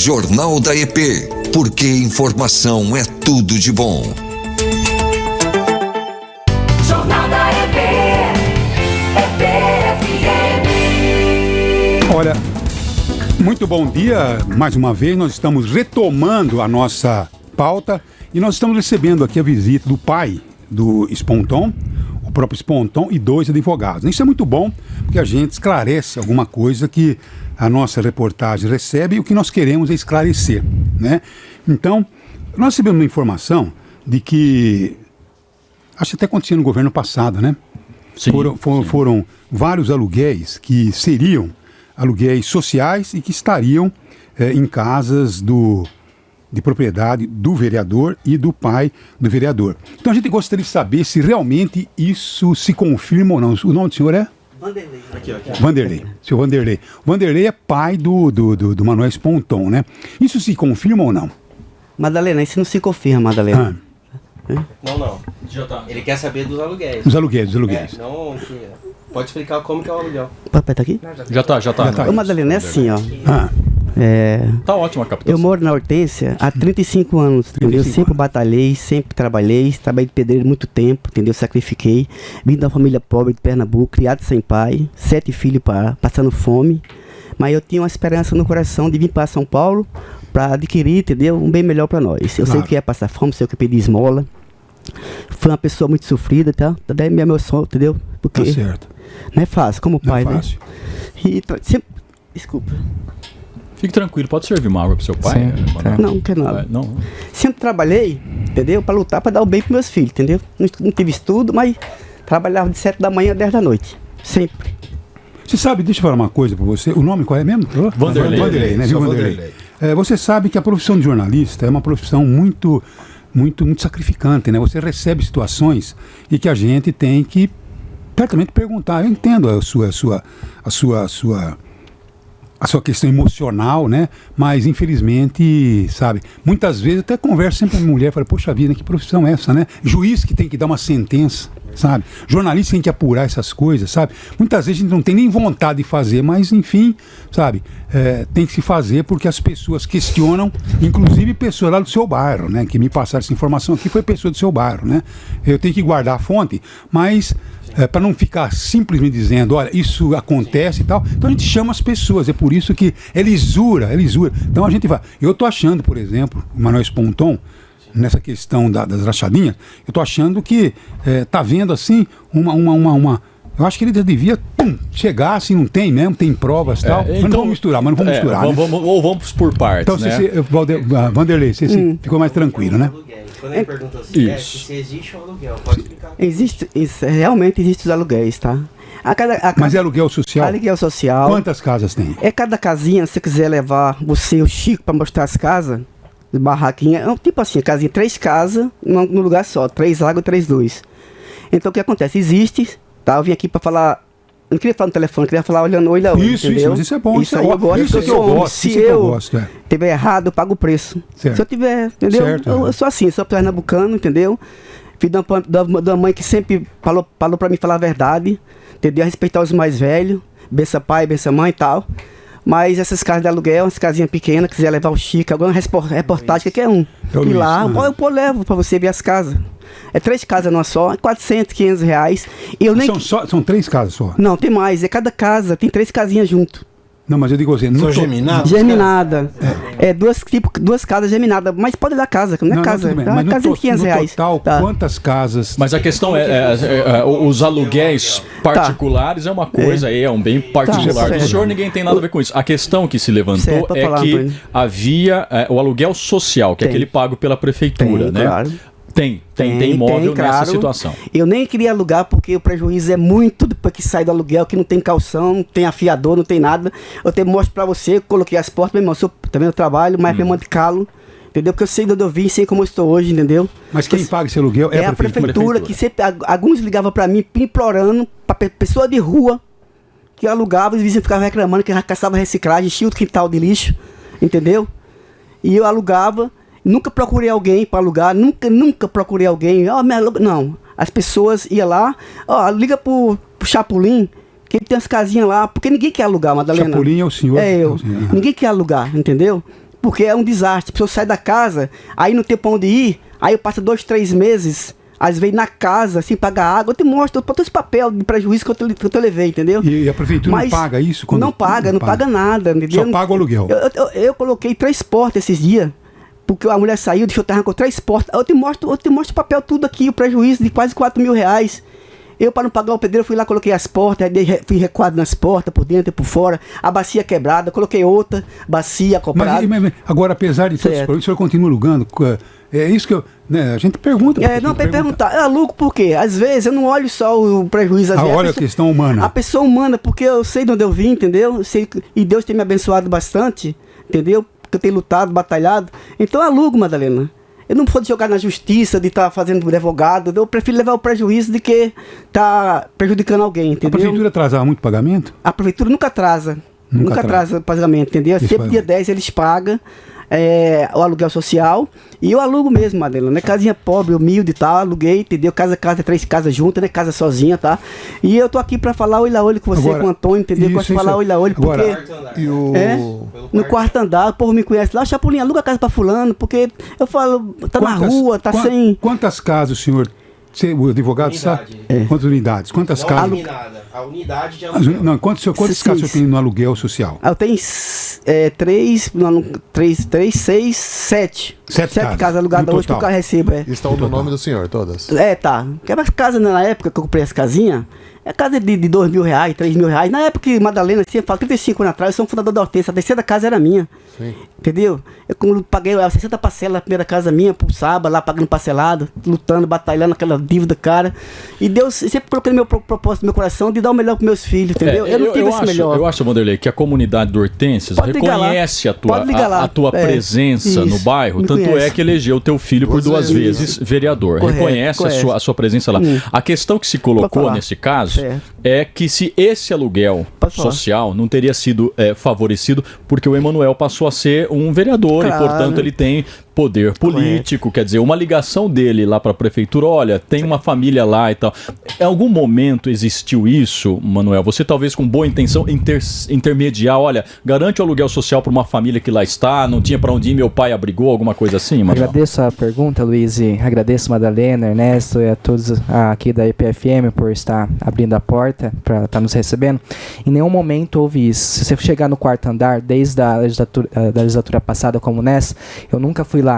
Jornal da EP, porque informação é tudo de bom. Jornal da EP, EP FM. Olha, muito bom dia. Mais uma vez nós estamos retomando a nossa pauta e nós estamos recebendo aqui a visita do pai do Sponton, o próprio Sponton, e 2 advogados. Isso é muito bom, porque a gente esclarece alguma coisa que a nossa reportagem recebe e o que nós queremos é esclarecer, né? Então, nós recebemos uma informação de que, acho que até aconteceu no governo passado, né? Sim, Foram vários aluguéis que seriam aluguéis sociais e que estariam em casas de propriedade do vereador e do pai do vereador. Então a gente gostaria de saber se realmente isso se confirma ou não. O nome do senhor é? Vanderlei. Vanderlei. Seu Vanderlei. O Vanderlei é pai do Manuel Sponton, né? Isso se confirma ou não? Madalena, isso não se confirma, Madalena. Não. Já tá. Ele quer saber dos aluguéis. Os aluguéis. Não, pode explicar como que é o aluguel. Papai tá aqui? Já tá. Ô, Madalena, é assim, ó. Tá ótima a captação. Eu moro na Hortência há 35 anos, entendeu? Sempre batalhei, sempre trabalhei de pedreiro muito tempo, entendeu? Sacrifiquei. Vim da família pobre de Pernambuco, criado sem pai, 7 filhos passando fome. Mas eu tinha uma esperança no coração de vir para São Paulo para adquirir, entendeu? Um bem melhor para nós. Eu sei o que é passar fome, sei o que é pedir esmola. Fui uma pessoa muito sofrida, tá? Daí é meu sonho, entendeu? Porque Tá certo. não é fácil, como pai, Não é fácil. né? E sempre... Desculpa. Fique tranquilo, pode servir uma água pro seu pai? Manuel? Não, não quero nada. Não. Sempre trabalhei, entendeu? Para lutar, para dar o bem para meus filhos, entendeu? Não tive estudo, mas trabalhava de 7 da manhã a 10 da noite. Sempre. Você sabe, deixa eu falar uma coisa para você. O nome qual é mesmo? Vanderlei. Vanderlei, né? Viu, Vanderlei? Você sabe que a profissão de jornalista é uma profissão muito sacrificante, né? Você recebe situações e que a gente tem que certamente perguntar. Eu entendo a sua questão emocional, né? Mas infelizmente, sabe, muitas vezes eu até converso sempre com a minha mulher, falo, poxa vida, que profissão é essa, né? Juiz que tem que dar uma sentença, sabe? Jornalista tem que apurar essas coisas, sabe? Muitas vezes a gente não tem nem vontade de fazer, mas enfim, sabe? Tem que se fazer porque as pessoas questionam, inclusive pessoas lá do seu bairro, né? Que me passaram essa informação aqui foi pessoa do seu bairro, né? Eu tenho que guardar a fonte, mas para não ficar simplesmente dizendo, olha, isso acontece e tal, então a gente chama as pessoas, é por isso que é lisura. Então a gente vai. Eu tô achando, por exemplo, o Manuel Sponton, nessa questão das rachadinhas, eu tô achando que tá vendo assim uma eu acho que ele devia chegar assim, não tem mesmo, tem provas e tal, mas não vamos misturar, né? Vamos por partes, então, né? Vanderlei, você ficou mais tranquilo, né? Quando ele perguntou se existe um aluguel, pode explicar? Realmente existem os aluguéis, tá? Mas é aluguel social? Aluguel social. Quantas casas tem? Cada casinha, se você quiser levar você, o Chico, para mostrar as casas, de barraquinha, tipo assim, casinha, 3 casas, num lugar só, 3 águas, 3 luzes. Então o que acontece? Existe, tá? Eu vim aqui para falar. Eu não queria falar no telefone, eu queria falar olhando no olho a olho. Isso, mas isso é bom. Isso aí eu gosto. Isso que eu gosto. Se eu tiver errado, eu pago o preço. Certo. Se eu tiver, entendeu? Certo. Eu sou assim, sou pernambucano, entendeu? Filho de uma mãe que sempre falou para mim falar a verdade, entendeu? A respeitar os mais velhos, bença pai, bença mãe e tal. Mas essas casas de aluguel, umas casinhas pequenas, quiser levar o Chico, alguma reportagem, qualquer um. E lá, eu levo para você ver as casas. É 3 casas numa só, 400, 500 reais. E eu nem... São 3 casas só? Não, tem mais. Cada casa tem 3 casinhas junto. Não, mas eu digo assim... São geminadas? Geminada. Duas casas geminadas. Mas pode dar casa, não é casa. Mas casa de 500 reais. Total, quantas casas... Mas a questão os aluguéis particulares é uma coisa, aí é um bem particular. O senhor, ninguém tem nada a ver com isso. A questão que se levantou é que havia o aluguel social, que é aquele pago pela prefeitura, né? Claro. Tem imóvel nessa situação. Eu nem queria alugar porque o prejuízo é muito depois que sai do aluguel, que não tem calção, não tem afiador, não tem nada. Eu te mostro pra você, coloquei as portas, meu irmão, também eu trabalho, mas minha mãe de calo, entendeu? Porque eu sei de onde eu vim, sei como eu estou hoje, entendeu? Mas quem paga esse aluguel é a prefeitura, que sempre, alguns ligavam pra mim, implorando, pra pessoa de rua, que alugava, os vizinhos ficavam reclamando que caçava reciclagem, enchia o quintal de lixo, entendeu? E eu alugava. Nunca procurei alguém para alugar, nunca procurei alguém. Não, as pessoas iam lá, liga pro Chapolin, que ele tem as casinhas lá, porque ninguém quer alugar, Madalena. Chapolin é o senhor? É eu. Ninguém quer alugar, entendeu? Porque é um desastre. A pessoa sai da casa, aí não tem pra onde ir, aí passa 2, 3 meses, às vezes na casa, sem pagar água. Eu te mostro todo esse papel de prejuízo que eu levei, entendeu? E a prefeitura não paga isso? Não paga nada, entendeu? Só paga o aluguel. Eu coloquei 3 portas esses dias, porque a mulher saiu, deixou eu arrancou 3 portas. Eu te mostro o papel tudo aqui, o prejuízo de quase 4 mil reais. Eu, para não pagar o pedreiro, fui lá, coloquei as portas, fui recuado nas portas, por dentro e por fora, a bacia quebrada, coloquei outra bacia acoplada. Mas agora, apesar de todos os problemas, o senhor continua alugando? É isso que a gente pergunta. Não, perguntar. Eu alugo por quê? Às vezes eu não olho só o prejuízo. Olha a questão humana. A pessoa humana, porque eu sei de onde eu vim, entendeu? Eu sei, e Deus tem me abençoado bastante, entendeu? Porque eu tenho lutado, batalhado. Então eu alugo, Madalena. Eu não vou jogar na justiça, de estar fazendo advogado. Eu prefiro levar o prejuízo de que tá prejudicando alguém, entendeu? A prefeitura atrasava muito pagamento? A prefeitura nunca atrasa. Nunca atrasa o pagamento, entendeu? Sempre dia 10 eles pagam o aluguel social. E eu alugo mesmo, Madalena, né? Casinha pobre, humilde e tal, aluguei, entendeu? Casa, 3 casas juntas, né? Casa sozinha, tá? E eu tô aqui pra falar olho a olho com você, agora, com o Antônio, entendeu? Gosto de falar olho a olho, porque... no quarto andar, o povo me conhece lá, Chapolin, aluga a casa pra fulano, porque eu falo, tá na rua, tá sem... Quantas casas o senhor... O advogado sabe? Quantas unidades? Quantas casas? A unidade de aluguel. Não, quantas casas o senhor tem no aluguel social? Eu tenho 7 casas alugadas hoje que o carro recebe. Estão no nome do senhor, todas? Tá. Porque as casas, na época que eu comprei as casinhas, é casa de 2 mil reais, 3 mil reais. Na época que Madalena, assim, eu falo 35 anos atrás, eu sou um fundador da Hortência, a terceira casa era minha. Sim. Entendeu? Eu paguei 60 parcelas na primeira casa minha, por sábado, lá pagando parcelado, lutando, batalhando aquela dívida, cara. E Deus sempre colocou no meu propósito, no meu coração, de dar o melhor para meus filhos, entendeu? Eu não tive esse melhor. Eu acho, Vanderlei, que a comunidade do Hortências reconhece a tua presença no bairro, tanto é que elegeu o teu filho por 2 vezes vereador. Reconhece a sua presença lá. A questão que se colocou nesse caso é que se esse aluguel social não teria sido favorecido, porque o Emanuel passou a ser um vereador e, portanto, ele tem poder político, quer dizer, uma ligação dele lá para a prefeitura, olha, tem uma família lá e tal. Em algum momento existiu isso, Manuel? Você talvez com boa intenção intermediar, olha, garante o aluguel social para uma família que lá está, não tinha para onde ir, meu pai abrigou, alguma coisa assim, Manuel? Agradeço a pergunta, Luiz, e agradeço Madalena, Ernesto e a todos aqui da EPFM por estar abrindo a porta para estar nos recebendo. Em nenhum momento houve isso. Se você chegar no 4º andar, desde a legislatura passada como nessa, eu nunca fui lá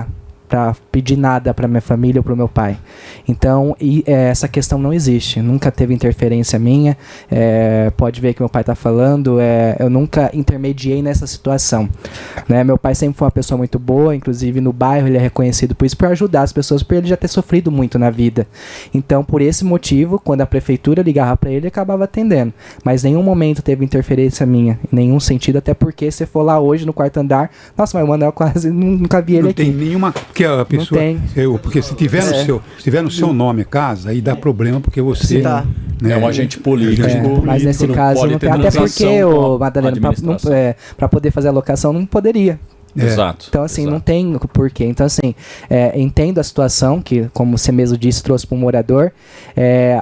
para pedir nada para minha família ou para o meu pai. Então, essa questão não existe. Nunca teve interferência minha. Pode ver que meu pai está falando. Eu nunca intermediei nessa situação. Né? Meu pai sempre foi uma pessoa muito boa. Inclusive, no bairro, ele é reconhecido por isso, por ajudar as pessoas, por ele já ter sofrido muito na vida. Então, por esse motivo, quando a prefeitura ligava para ele acabava atendendo. Mas em nenhum momento teve interferência minha. Em nenhum sentido, até porque se for lá hoje, no 4º andar, nossa, mas o Manuel quase nunca vi ele aqui. Não tem nenhuma... Porque a pessoa, porque se tiver no seu nome a casa, aí dá problema porque você é um agente político. Mas nesse caso não tem, até porque o Madalena, para poder fazer a locação, não poderia. Exato. Então, assim, não tem porquê. Então, assim, entendo a situação que, como você mesmo disse, trouxe para um morador.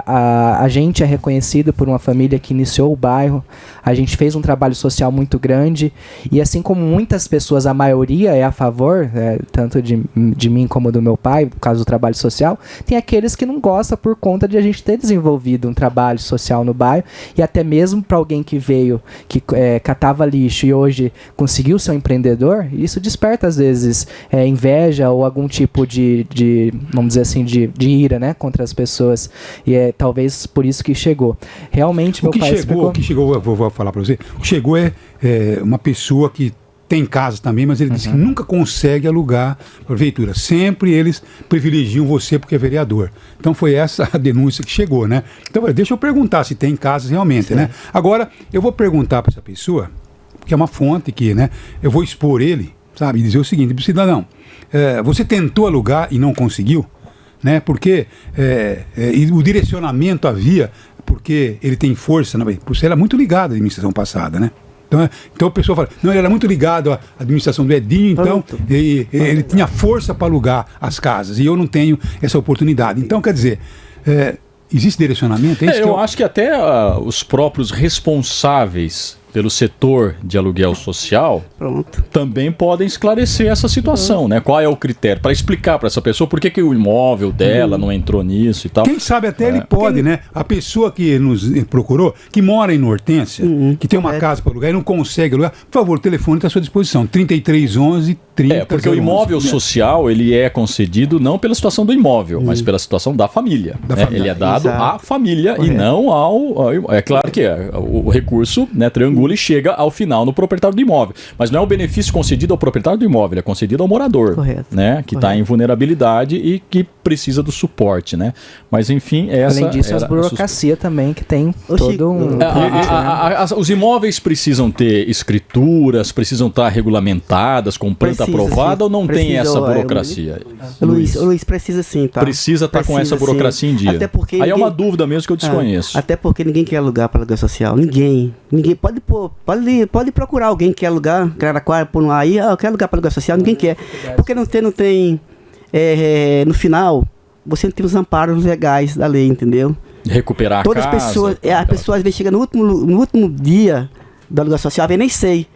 A gente é reconhecido por uma família que iniciou o bairro. A gente fez um trabalho social muito grande. E assim como muitas pessoas, a maioria é a favor, tanto de mim como do meu pai, por causa do trabalho social, tem aqueles que não gostam por conta de a gente ter desenvolvido um trabalho social no bairro. E até mesmo para alguém que veio, que catava lixo e hoje conseguiu ser um empreendedor, isso desperta às vezes inveja ou algum tipo de vamos dizer assim, de ira, né, contra as pessoas. E é talvez por isso que chegou. Realmente, meu pai explicou... O que chegou, eu vou falar para você, o que chegou é uma pessoa que tem casa também, mas ele disse que nunca consegue alugar a prefeitura. Sempre eles privilegiam você porque é vereador. Então foi essa a denúncia que chegou, né? Então deixa eu perguntar se tem casas realmente, né? Agora, eu vou perguntar para essa pessoa, que é uma fonte que, né, eu vou expor ele, sabe, e dizer o seguinte: cidadão, você tentou alugar e não conseguiu, né, porque o direcionamento havia, porque ele tem força, né, porque ele era muito ligado à administração passada, né, então a pessoa fala, não, ele era muito ligado à administração do Edinho, então ele tinha força para alugar as casas, e eu não tenho essa oportunidade. Então, quer dizer... existe direcionamento? Eu acho que até os próprios responsáveis pelo setor de aluguel social, também podem esclarecer essa situação, né? Qual é o critério? Para explicar para essa pessoa por que o imóvel dela não entrou nisso e tal. Quem sabe até ele pode, né? A pessoa que nos procurou, que mora em Hortência, que tem uma casa para alugar e não consegue alugar, por favor, o telefone está à sua disposição, 3311 30. Porque o imóvel social, ele é concedido não pela situação do imóvel, mas pela situação da família. Ele é dado à família e não ao... É claro que o recurso, né, triangula e chega ao final no proprietário do imóvel. Mas não é o benefício concedido ao proprietário do imóvel, é concedido ao morador, né, que está em vulnerabilidade e que precisa do suporte, né? Mas enfim, essa... Além disso, as burocracia também, que tem todo um... Os imóveis precisam ter escrituras, precisam estar regulamentadas, com planta aprovada, ou não tem essa burocracia? Luiz, precisa sim, tá? Precisa estar com essa burocracia em dia. Até porque aí é uma dúvida mesmo que eu desconheço. Até porque ninguém quer alugar para aluguel social. Ninguém pode procurar alguém que quer alugar, Araraquara, por lá aí, eu quero alugar para aluguel social, ninguém quer. Porque não tem no final, você não tem os amparos legais da lei, entendeu? Recuperar todas a casa. As pessoas às vezes chegam no último dia do aluguel social, eu nem sei.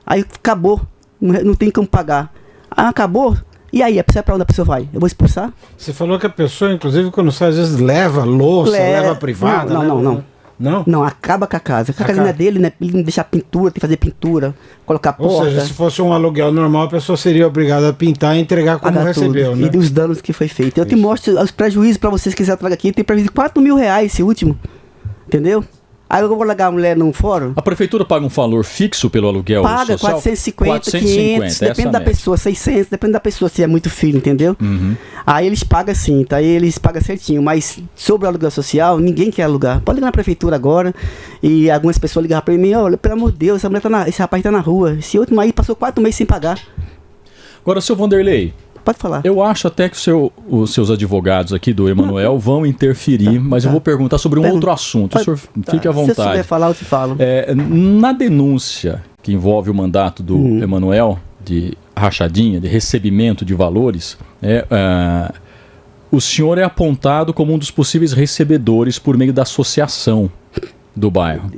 Aí acabou, não tem como pagar. Acabou, e aí? Para onde a pessoa vai? Eu vou expulsar? Você falou que a pessoa, inclusive, quando sai, às vezes leva louça, leva privada. Não, acaba com a casa. A casa não é dele, né? Ele não deixar pintura, tem que fazer pintura, colocar porta. Ou seja, se fosse um aluguel normal, a pessoa seria obrigada a pintar e entregar como recebeu, né? E dos danos que foi feito. Eu te mostro os prejuízos para vocês que quiserem trazer aqui. Tem prejuízo de R$4.000 esse último. Entendeu? Aí eu vou largar a mulher num fórum. A prefeitura paga um valor fixo pelo aluguel social? Paga 450, 500, depende da pessoa, 600, depende da pessoa, se é muito filho, entendeu? Aí eles pagam assim, tá? Aí eles pagam certinho, mas sobre o aluguel social, ninguém quer alugar. Pode ligar na prefeitura agora, e algumas pessoas ligaram pra mim, olha, pelo amor de Deus, esse rapaz tá na rua. Esse outro aí passou 4 meses sem pagar. Agora, seu Vanderlei, pode falar. Eu acho até que os seus advogados aqui do Emanuel vão interferir, mas eu vou perguntar sobre um outro assunto. O senhor fique à vontade. Se você souber falar, eu te falo. Na denúncia que envolve o mandato do Emanuel, de rachadinha, de recebimento de valores, o senhor é apontado como um dos possíveis recebedores por meio da associação do bairro.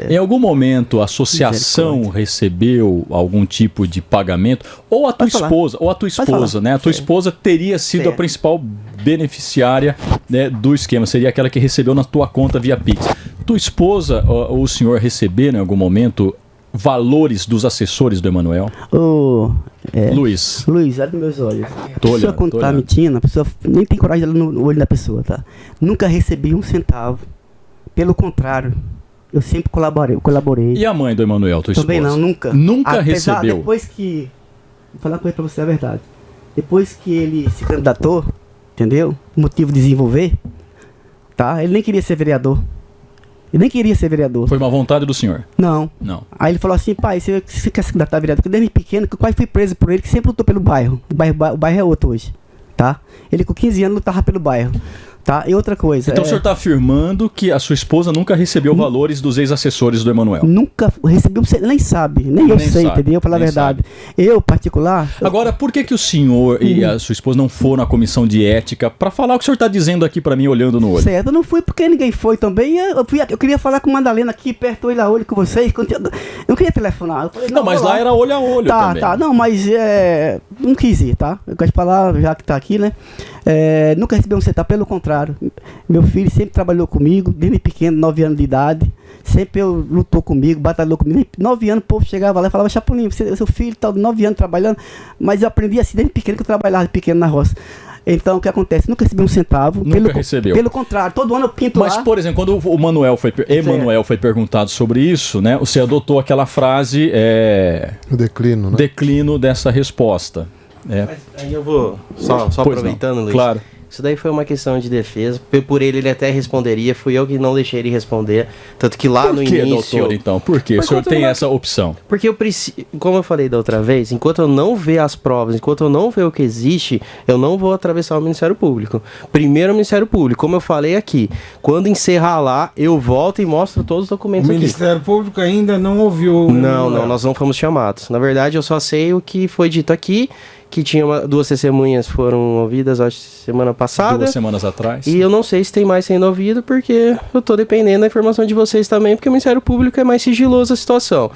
Em algum momento a associação recebeu algum tipo de pagamento, ou a tua esposa, né? A tua esposa teria sido a principal beneficiária, né, do esquema, seria aquela que recebeu na tua conta via Pix. Tua esposa ou o senhor receberam em algum momento valores dos assessores do Emanuel? Luiz, olha nos meus olhos. A pessoa quando tá mentindo, a pessoa nem tem coragem de olhar no olho da pessoa, tá? Nunca recebi um centavo. Pelo contrário, eu sempre colaborei. E a mãe do Emanuel, tua esposa? Também não, nunca. Nunca recebeu? Depois que... Vou falar com ele pra você a verdade. Depois que ele se candidatou, entendeu? Motivo de desenvolver, tá? Ele nem queria ser vereador. Foi uma vontade do senhor? Não. Aí ele falou assim, pai, você quer se candidatar a vereador? Porque desde pequeno, que eu quase fui preso por ele, que sempre lutou pelo bairro. O bairro é outro hoje, tá? Ele com 15 anos lutava pelo bairro. Tá? E outra coisa. Então o senhor está afirmando que a sua esposa nunca recebeu valores dos ex-assessores do Emanuel? Nunca recebeu, nem sabe, nem eu sei, entendeu? Falar a verdade. Eu, particular. Agora, por que o senhor e a sua esposa não foram à comissão de ética para falar o que o senhor está dizendo aqui para mim, olhando no olho? Certo, eu não fui porque ninguém foi também. Eu queria falar com a Madalena aqui perto, olho a olho com vocês. Eu não queria telefonar. Eu falei, não, mas lá era olho a olho também. Tá, não, mas não quis ir, tá? Eu gosto de falar, já que tá aqui, né? Nunca recebi um centavo, pelo contrário. Meu filho sempre trabalhou comigo, desde pequeno, 9 anos de idade. Sempre lutou comigo, batalhou comigo. 9 anos o povo chegava lá e falava, Chapolin, seu filho está 9 anos trabalhando. Mas eu aprendi assim desde pequeno, que eu trabalhava de pequeno na roça. Então, o que acontece? Nunca recebi um centavo. Nunca recebeu. Pelo contrário, todo ano eu pinto lá. Mas, por exemplo, quando o Emanuel foi perguntado sobre isso, né? Você adotou aquela frase... O declínio, né? Declínio dessa resposta. Mas aí eu vou, só aproveitando, Luiz. Claro. Isso daí foi uma questão de defesa. Por ele até responderia. Fui eu que não deixei ele responder. Tanto que lá no início... doutor, então? Por que o senhor tem essa opção? Porque eu preciso... Como eu falei da outra vez, enquanto eu não ver as provas, enquanto eu não ver o que existe, eu não vou atravessar o Ministério Público. Primeiro o Ministério Público. Como eu falei aqui, quando encerrar lá, eu volto e mostro todos os documentos aqui. O Ministério Público ainda não ouviu... Não, nós não fomos chamados. Na verdade, eu só sei o que foi dito aqui que tinha duas testemunhas foram ouvidas, acho, semana passada. 2 semanas atrás. E eu não sei se tem mais sendo ouvido, porque eu tô dependendo da informação de vocês também, porque o Ministério Público é mais sigiloso a situação.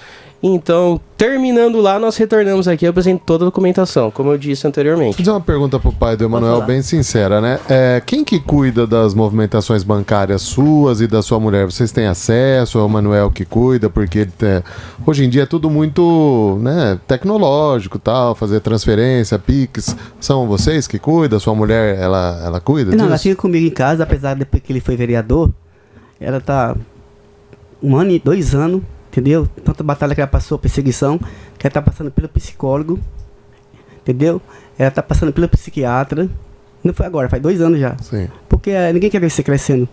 Então, terminando lá, nós retornamos aqui e apresento toda a documentação, como eu disse anteriormente. Vou fazer uma pergunta pro pai do Emanuel, bem sincera, né? Quem que cuida das movimentações bancárias suas e da sua mulher? Vocês têm acesso? É o Emanuel que cuida? Porque hoje em dia é tudo muito, né, tecnológico, tal, fazer transferência, Pix. São vocês que cuidam? Sua mulher, ela cuida disso? Não, ela fica comigo em casa, apesar de depois que ele foi vereador, ela tá 1 ano e 2 anos, entendeu? Tanta batalha que ela passou, perseguição, que ela tá passando pelo psicólogo, entendeu? Ela tá passando pelo psiquiatra. Não foi agora, faz 2 anos já. Sim. Porque ninguém quer ver você crescendo,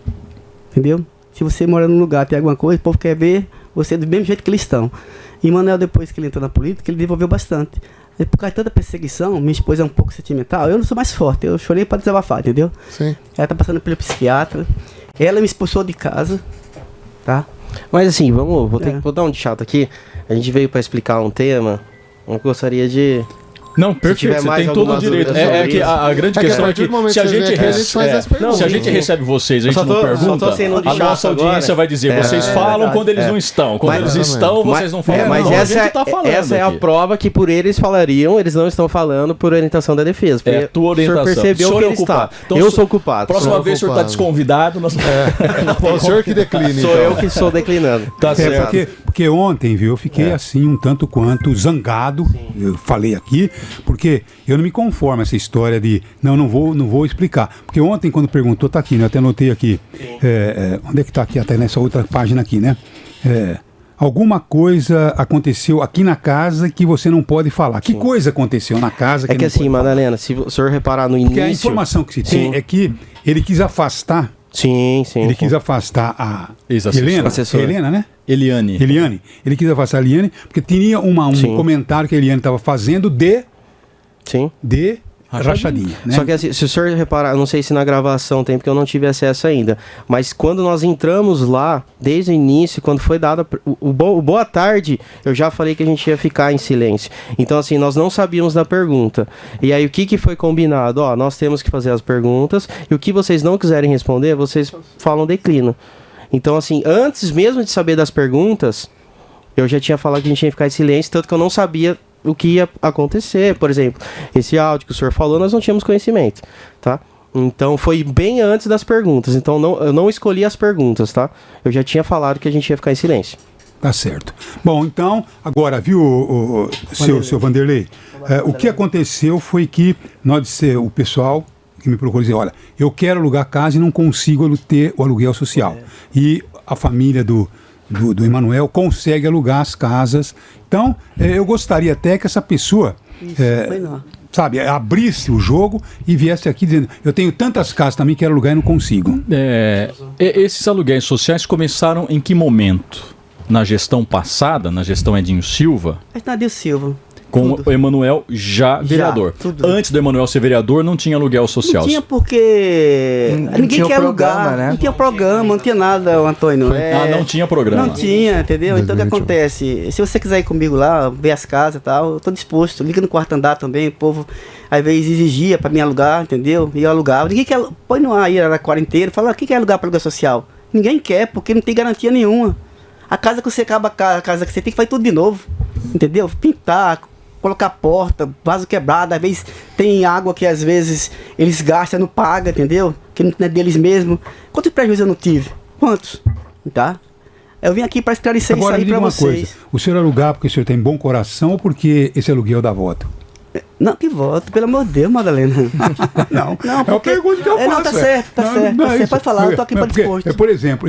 entendeu? Se você mora num lugar, tem alguma coisa, o povo quer ver você do mesmo jeito que eles estão. E Manuel, depois que ele entrou na política, ele desenvolveu bastante. E por causa de tanta perseguição, minha esposa é um pouco sentimental, eu não sou mais forte, eu chorei para desabafar, entendeu? Sim. Ela tá passando pelo psiquiatra, ela me expulsou de casa, tá? Mas assim, vou dar um de chato aqui. A gente veio para explicar um tema. Eu gostaria de... Não, perfeito, você tem todo o direito. É que a grande questão é que se a gente recebe vocês, a gente não pergunta, a nossa audiência vai dizer, vocês falam quando eles não estão. Quando eles estão, vocês não falam. Mas essa é a prova que por eles falariam, eles não estão falando por orientação da defesa. É a tua orientação. O senhor percebeu que ele está. Então, eu sou o culpado. Próxima vez o senhor está desconvidado. O senhor que declina. Sou eu que estou declinando. Tá certo. Porque ontem, viu, eu fiquei assim um tanto quanto zangado, eu falei aqui, porque eu não me conformo essa história de não vou explicar. Porque ontem, quando perguntou, tá aqui, né? Eu até anotei aqui. Onde é que tá aqui? Até nessa outra página aqui, né? Alguma coisa aconteceu aqui na casa que você não pode falar. Que coisa aconteceu na casa que é que assim, Madalena, se o senhor reparar no início... Porque a informação que se tem é que ele quis afastar... Sim. Ele quis afastar a Helena, né? Eliane. Ele quis afastar a Eliane, porque tinha um comentário que a Eliane estava fazendo de rachadinha, né? Só que assim, se o senhor reparar, não sei se na gravação tem, porque eu não tive acesso ainda, mas quando nós entramos lá, desde o início, quando foi dado o boa tarde, eu já falei que a gente ia ficar em silêncio. Então assim, nós não sabíamos da pergunta. E aí o que foi combinado? Ó, nós temos que fazer as perguntas, e o que vocês não quiserem responder, vocês falam declino. Então assim, antes mesmo de saber das perguntas, eu já tinha falado que a gente ia ficar em silêncio, tanto que eu não sabia o que ia acontecer. Por exemplo, esse áudio que o senhor falou, nós não tínhamos conhecimento, tá? Então foi bem antes das perguntas. Então eu não escolhi as perguntas, tá? Eu já tinha falado que a gente ia ficar em silêncio. Tá certo. Bom, então, agora, viu, seu Vanderlei? O que aconteceu foi que o pessoal que me procurou dizer, olha, eu quero alugar casa e não consigo ter o aluguel social. E a família do Emanuel consegue alugar as casas. Então, eu gostaria até que essa pessoa, sabe, abrisse o jogo e viesse aqui dizendo, eu tenho tantas casas também que quero alugar e não consigo. Esses aluguéis sociais começaram em que momento? Na gestão passada, na gestão Edinho Silva? Edinho Silva. Com o Emanuel já vereador. Antes do Emanuel ser vereador, não tinha aluguel social. Não tinha porque ninguém quer alugar, né? Não tinha programa, não tinha nada, Antônio. Não tinha programa. Não tinha, entendeu? Então o que acontece? Se você quiser ir comigo lá, ver as casas e tal, eu tô disposto. Liga no quarto andar também, o povo às vezes exigia pra me alugar, entendeu? E eu alugava. Ninguém quer, põe no Araraquara inteiro, fala, quem quer alugar para aluguel social? Ninguém quer, porque não tem garantia nenhuma. A casa que você acaba, a casa que você tem que fazer tudo de novo, entendeu? Pintar, colocar porta, vaso quebrado, às vezes tem água que às vezes eles gastam, não pagam, entendeu? Que não é deles mesmo. Quantos prejuízos eu não tive? Quantos? Tá? Eu vim aqui para esclarecer isso aí para vocês. Coisa. O senhor alugar porque o senhor tem bom coração ou porque esse aluguel dá voto? Não, que voto, pelo amor de Deus, Madalena. Não, porque... é uma pergunta que eu faço. Não, tá certo, tá certo. Pode falar, eu tô aqui para disposto. Por exemplo,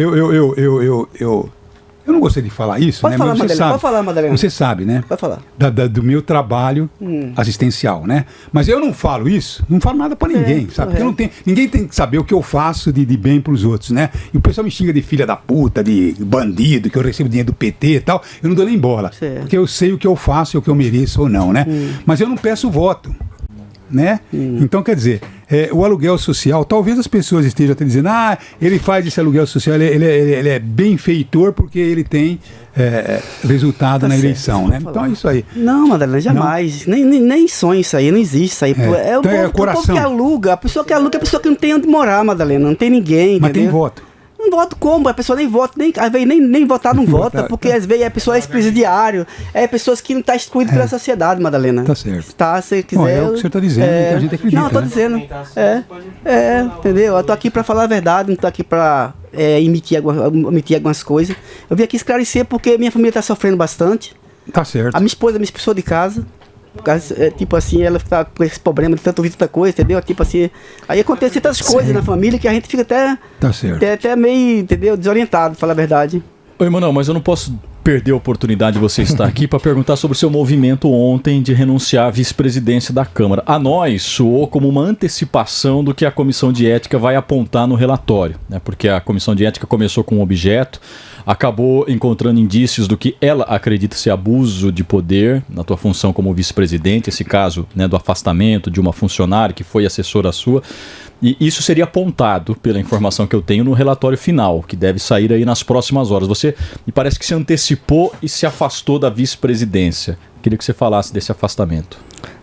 eu não gostaria de falar isso, pode né? Falar, mas você Madalena, sabe, pode falar, Madalena. Você sabe, né? Pode falar. Do meu trabalho assistencial, né? Mas eu não falo isso, não falo nada pra ninguém, sabe? Porque ninguém tem que saber o que eu faço de bem pros outros, né? E o pessoal me xinga de filha da puta, de bandido, que eu recebo dinheiro do PT e tal. Eu não dou nem bola. Certo. Porque eu sei o que eu faço e o que eu mereço ou não, né? Mas eu não peço voto. né? Então, quer dizer, o aluguel social, talvez as pessoas estejam até dizendo, ele faz esse aluguel social, ele é benfeitor porque ele tem resultado na eleição, né? Então é isso aí. Não, Madalena, jamais. Nem sonho isso aí, não existe isso aí. Então o coração. Que aluga, a pessoa que aluga é a pessoa que não tem onde morar, Madalena, não tem ninguém, mas entendeu? Tem voto. Não voto como? A pessoa nem vota, às vezes nem votar não vota, porque às vezes a pessoa é ex-presidiário, pessoas que não estão excluídas pela sociedade, Madalena. Tá certo. Tá, se quiser. É o que você está dizendo, que a gente acredita. Não, eu tô dizendo. Entendeu? Eu tô aqui para falar a verdade, não tô aqui para emitir algumas coisas. Eu vim aqui esclarecer porque minha família tá sofrendo bastante. Tá certo. A minha esposa me expulsou de casa. Tipo assim, ela tá com esse problema de tanto ouvir tanta coisa, entendeu? Tipo assim, aí acontecem tantas coisas na família que a gente fica até meio, entendeu? Desorientado, pra falar a verdade. Oi, Emanuel, mas eu não posso perder a oportunidade de você estar aqui para perguntar sobre o seu movimento ontem de renunciar à vice-presidência da Câmara. A nós soou como uma antecipação do que a Comissão de Ética vai apontar no relatório, né? Porque a Comissão de Ética começou com um objeto, acabou encontrando indícios do que ela acredita ser abuso de poder na tua função como vice-presidente, esse caso, né, do afastamento de uma funcionária que foi assessora sua. E isso seria apontado, pela informação que eu tenho, no relatório final, que deve sair aí nas próximas horas. Você me parece que se antecipou e se afastou da vice-presidência. Queria que você falasse desse afastamento.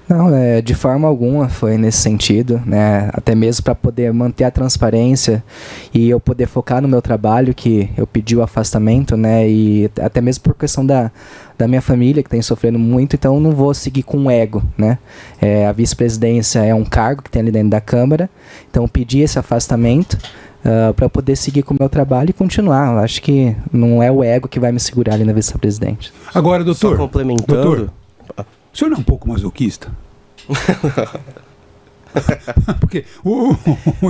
Não, de forma alguma foi nesse sentido, né? Até mesmo para poder manter a transparência e eu poder focar no meu trabalho, que eu pedi o afastamento, né? E até mesmo por questão da minha família, que tem sofrendo muito, então eu não vou seguir com o ego, né? A vice-presidência é um cargo que tem ali dentro da Câmara, então eu pedi esse afastamento para eu poder seguir com o meu trabalho e continuar. Eu acho que não é o ego que vai me segurar ali na vice-presidente. Agora, doutor, só complementando... Doutor, o senhor não é um pouco masoquista? Porque o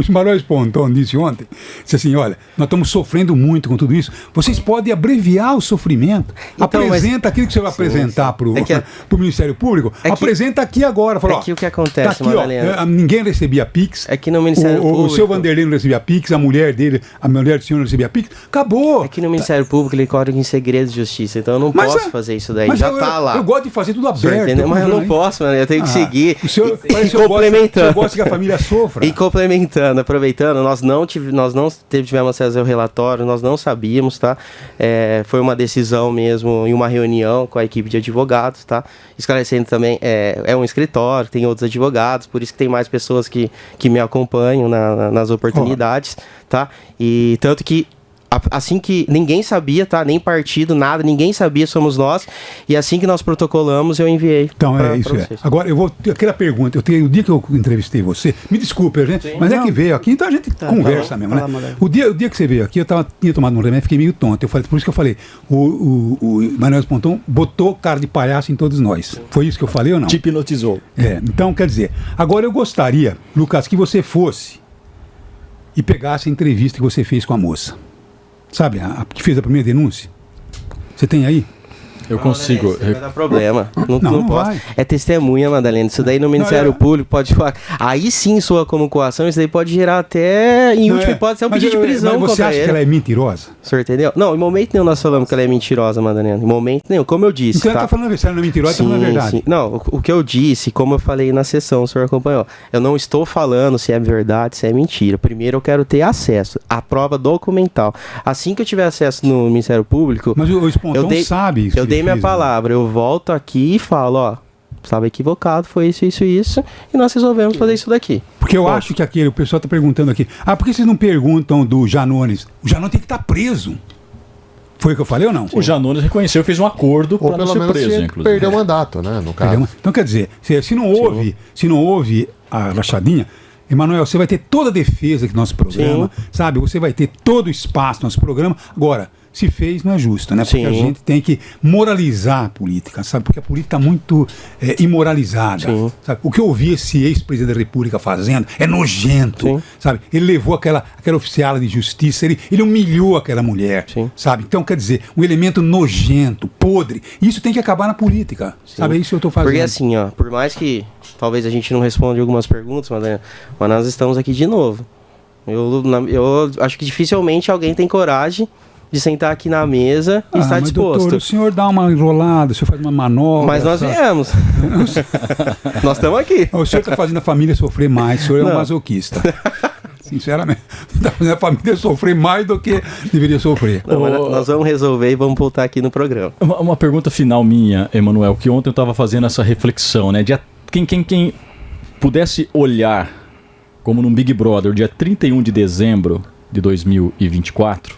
Emanuel Esponton disse ontem, disse assim, olha, nós estamos sofrendo muito com tudo isso, vocês podem abreviar o sofrimento. Então, apresenta aquilo que você vai apresentar para o Ministério Público, apresenta aqui agora. Fala, o que acontece, tá aqui, ninguém recebia Pix, no Ministério Público, o seu Vanderlei não recebia Pix, a mulher do senhor não recebia Pix, acabou. Aqui no Ministério Público ele código em segredo de justiça, então eu não posso fazer isso daí, já tá lá. Eu gosto de fazer tudo aberto. Mas eu não posso, mano, eu tenho que seguir. O senhor complementando. Eu gosto que a família sofra. E complementando, aproveitando, nós não tivemos acesso ao relatório, nós não sabíamos, tá? Foi uma decisão mesmo em uma reunião com a equipe de advogados, tá? Esclarecendo também, é um escritório, tem outros advogados, por isso que tem mais pessoas que me acompanham nas oportunidades, tá? E tanto que assim que ninguém sabia, tá? Nem partido, nada, ninguém sabia, somos nós. E assim que nós protocolamos, eu enviei. Então, isso é. Agora, eu vou ter aquela pergunta. O dia que eu entrevistei você, me desculpe, gente, mas é que veio aqui, então a gente conversa mesmo, né? O dia que você veio aqui, tinha tomado um remédio, fiquei meio tonto. Por isso que eu falei, o Emanuel Esponton botou cara de palhaço em todos nós. Foi isso que eu falei ou não? Te hipnotizou. Então, quer dizer, agora eu gostaria, Lucas, que você fosse e pegasse a entrevista que você fez com a moça. Sabe, a que fez a primeira denúncia? Você tem aí? Eu consigo. Não vai dar problema. Não posso. Vai. É testemunha, Madalena. Isso daí no Ministério Público pode falar. Aí sim, soa como coação. Isso daí pode gerar até, em última hipótese, um pedido de prisão contra ele. Mas você acha que ela é mentirosa? O senhor entendeu? Não, em momento nenhum nós falamos que ela é mentirosa, Madalena. Em momento nenhum. Como eu disse. Então ela tá falando, se ela não é mentirosa, sim, tá falando a verdade. Sim. Não, o que eu disse, como eu falei na sessão, o senhor acompanhou. Eu não estou falando se é verdade, se é mentira. Primeiro eu quero ter acesso à prova documental. Assim que eu tiver acesso no Ministério Público. Mas o Esponton sabe isso. Eu dei minha palavra. Eu volto aqui e falo, estava equivocado, foi isso, e nós resolvemos fazer isso daqui. Porque eu acho que o pessoal está perguntando aqui, por que vocês não perguntam do Janones? O Janones tem que estar preso. Foi o que eu falei ou não? O Janones reconheceu, fez um acordo para não ser preso, inclusive. Perdeu o mandato, né, no caso. Então, quer dizer, se não houve a rachadinha, Emanuel, você vai ter toda a defesa do nosso programa, sabe? Você vai ter todo o espaço do nosso programa. Agora, se fez, não é justo, né? Porque a gente tem que moralizar a política, sabe? Porque a política está muito imoralizada, sabe? O que eu ouvi esse ex-presidente da República fazendo é nojento, sabe? Ele levou aquela oficiala de justiça, ele humilhou aquela mulher, sabe? Então, quer dizer, um elemento nojento, podre, isso tem que acabar na política, sabe? É isso que eu estou fazendo. Porque assim, por mais que talvez a gente não responda algumas perguntas, mas nós estamos aqui de novo. Eu acho que dificilmente alguém tem coragem de sentar aqui na mesa e estar mas disposto. Doutor, o senhor dá uma enrolada, o senhor faz uma manobra. Mas nós viemos. Nós estamos aqui. O senhor está fazendo a família sofrer mais, o senhor é um masoquista. Sinceramente, está fazendo a família sofrer mais do que deveria sofrer. Não, mas nós vamos resolver e vamos voltar aqui no programa. Uma pergunta final minha, Emanuel, que ontem eu estava fazendo essa reflexão, né? Quem pudesse olhar como num Big Brother, dia 31 de dezembro de 2024,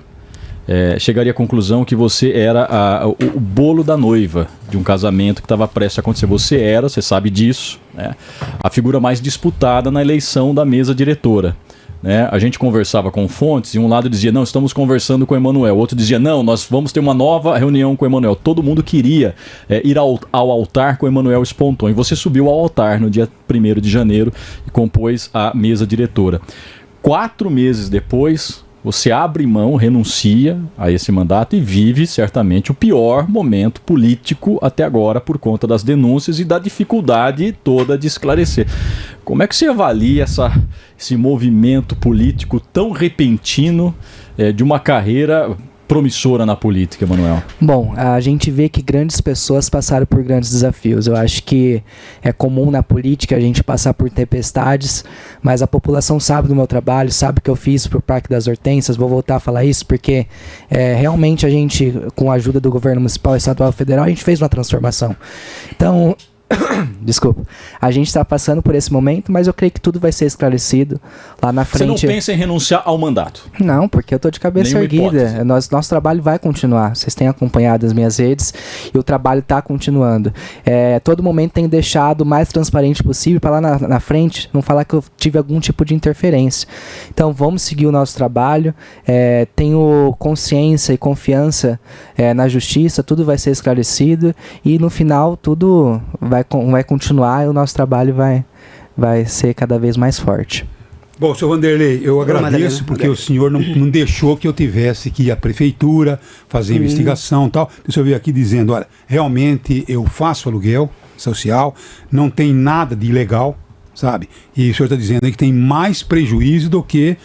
chegaria à conclusão que você era o bolo da noiva de um casamento que estava prestes a acontecer. Você sabe disso, né? A figura mais disputada na eleição da mesa diretora. Né? A gente conversava com fontes e um lado dizia, não, estamos conversando com o Emanuel, o outro dizia, não, nós vamos ter uma nova reunião com o Emanuel. Todo mundo queria ir ao altar com o Emanuel Sponton, e você subiu ao altar no dia 1º de janeiro e compôs a mesa diretora. 4 meses depois, você abre mão, renuncia a esse mandato e vive certamente o pior momento político até agora por conta das denúncias e da dificuldade toda de esclarecer. Como é que você avalia esse movimento político tão repentino de uma carreira promissora na política, Emanuel? Bom, a gente vê que grandes pessoas passaram por grandes desafios. Eu acho que é comum na política a gente passar por tempestades, mas a população sabe do meu trabalho, sabe o que eu fiz para o Parque das Hortênsias. Vou voltar a falar isso porque realmente a gente, com a ajuda do governo municipal, estadual e federal, a gente fez uma transformação. Então, desculpa, a gente está passando por esse momento, mas eu creio que tudo vai ser esclarecido lá na frente. Você não pensa em renunciar ao mandato? Não, porque eu estou de cabeça erguida. Nosso trabalho vai continuar. Vocês têm acompanhado as minhas redes e o trabalho está continuando. Todo momento tem deixado o mais transparente possível para lá na frente não falar que eu tive algum tipo de interferência. Então vamos seguir o nosso trabalho. Tenho consciência e confiança na justiça, tudo vai ser esclarecido e no final tudo vai continuar e o nosso trabalho vai ser cada vez mais forte. Bom, senhor Vanderlei, eu agradeço porque o senhor não deixou que eu tivesse que ir à prefeitura, fazer investigação e tal. O senhor veio aqui dizendo, olha, realmente eu faço aluguel social, não tem nada de ilegal, sabe? E o senhor está dizendo aí que tem mais prejuízo do que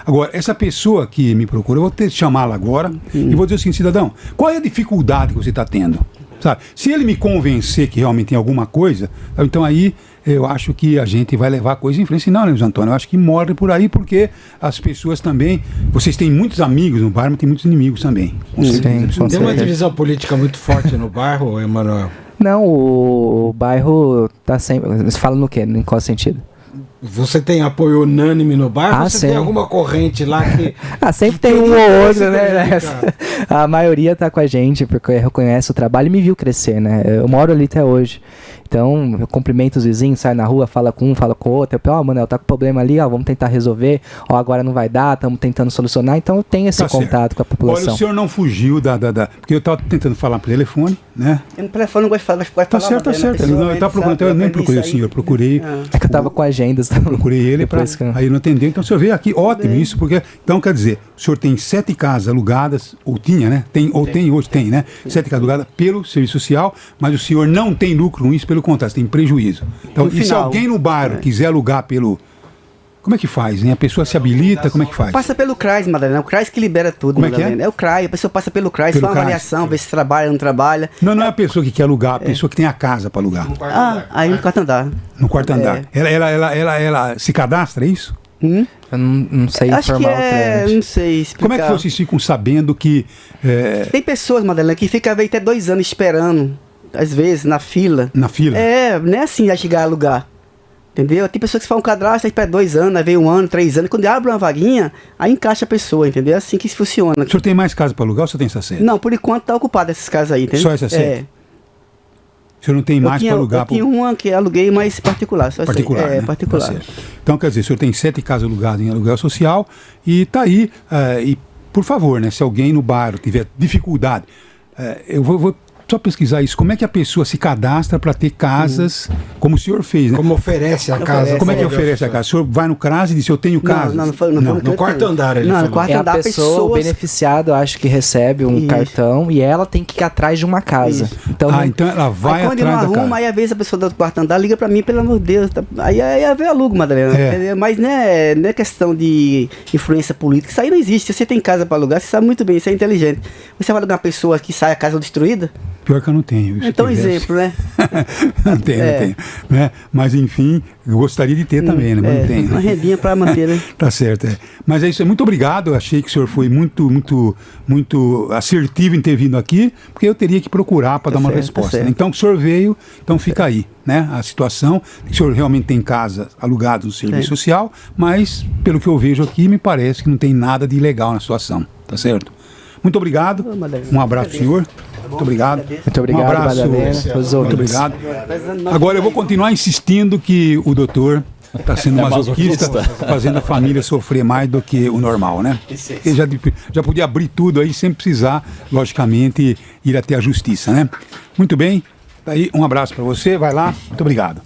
Agora, essa pessoa que me procura, eu vou ter que chamá-la agora e vou dizer o seguinte, cidadão, qual é a dificuldade que você está tendo? Sabe? Se ele me convencer que realmente tem alguma coisa, então aí eu acho que a gente vai levar a coisa em frente. Não, né, Luiz Antônio? Eu acho que morre por aí porque as pessoas também... Vocês têm muitos amigos no bairro, mas tem muitos inimigos também. Tem uma divisão política muito forte no bairro, Emanuel? Não, o bairro está sempre... Você fala no quê? Em qual sentido? Você tem apoio unânime no bairro? Ou você tem alguma corrente lá que... sempre tem um ou outro, né? A maioria tá com a gente porque reconhece o trabalho e me viu crescer, né? Eu moro ali até hoje. Então, eu cumprimento os vizinhos, saio na rua, fala com um, fala com o outro. Eu Manuel, tá com problema ali, vamos tentar resolver. Agora não vai dar, estamos tentando solucionar. Então, eu tenho esse contato com a população. Olha, o senhor não fugiu porque eu estava tentando falar por telefone, né? Eu no telefone não gosto de falar. Tá certo. Eu estava procurando, eu nem procurei o senhor, procurei... É que eu estava com agendas. Procurei ele, aí não atendeu. Então, o senhor veio aqui, ótimo isso, porque... Então, quer dizer, o senhor tem 7 casas alugadas, ou tinha, né? Hoje tem, né? 7 casas alugadas pelo Serviço Social, mas o senhor não tem lucro com isso, pelo contrário, tem prejuízo. Então, se alguém no bairro quiser alugar pelo... Como é que faz, né? A pessoa se habilita, como é que faz? Passa pelo CRAS, Madalena. O CRAS que libera tudo, como Madalena. É o CRAS, a pessoa passa pelo CRAS, faz uma avaliação, vê se trabalha ou não trabalha. Não é a pessoa que quer alugar, a pessoa que tem a casa para alugar. Aí no quarto andar. No quarto andar. Ela se cadastra, é isso? Eu não sei informar o trâmite. Não sei explicar. Como é que vocês ficam sabendo que... Tem pessoas, Madalena, que ficam até 2 anos esperando, às vezes, na fila. Na fila? Não é assim já chegar a alugar. Entendeu? Tem pessoas que fazem um cadastro, aí espera 2 anos, aí vem 1 ano, 3 anos. Quando abre uma vaguinha, aí encaixa a pessoa, entendeu? É assim que isso funciona. O senhor tem mais casa para alugar ou só tem essa sede? Não, por enquanto está ocupado essas casas aí, entendeu? Só essa sede? O senhor não tem mais para alugar? Eu tinha uma que aluguei, mas particular. Só particular, né? Particular. Tá, então, quer dizer, o senhor tem 7 casas alugadas em aluguel social e está aí. E, por favor, né, se alguém no bairro tiver dificuldade, eu vou só pesquisar isso. Como é que a pessoa se cadastra para ter casas, como o senhor fez, né? Como oferece a casa. Como é que oferece a casa? O senhor vai no CRAS e diz, eu tenho casa? Não foi No quarto andar, ele falou. No quarto É a andar, pessoa, o beneficiado, acho que recebe um Isso. cartão e ela tem que ir atrás de uma casa. Isso. Então, Então ela vai aí quando eu não atrás da arrumo, casa. aí às vezes a pessoa do quarto andar liga pra mim, pelo amor de Deus. Aí eu alugo, Madalena. Mas não é questão de influência política. Isso aí não existe. Se você tem casa pra alugar, você sabe muito bem, isso é inteligente. Você vai alugar uma pessoa que sai a casa destruída? Pior que eu não tenho. Então, exemplo, né? Não tenho. Né? Mas, enfim, eu gostaria de ter também, né? Mas não tenho. Uma rendinha para manter, né? Tá certo, Mas é isso, muito obrigado. Eu achei que o senhor foi muito assertivo em ter vindo aqui, porque eu teria que procurar para dar uma resposta. Né? Então, o senhor veio, então fica aí, né? A situação, o senhor realmente tem casa alugada no serviço social, mas, pelo que eu vejo aqui, me parece que não tem nada de ilegal na situação, tá certo? Muito obrigado. Um abraço, senhor. Muito obrigado. Muito obrigado, um abraço. Muito obrigado. Agora eu vou continuar insistindo que o doutor está sendo masoquista, fazendo a família sofrer mais do que o normal, né? Ele já podia abrir tudo aí sem precisar, logicamente, ir até a justiça, né? Muito bem. Daí, um abraço para você. Vai lá. Muito obrigado.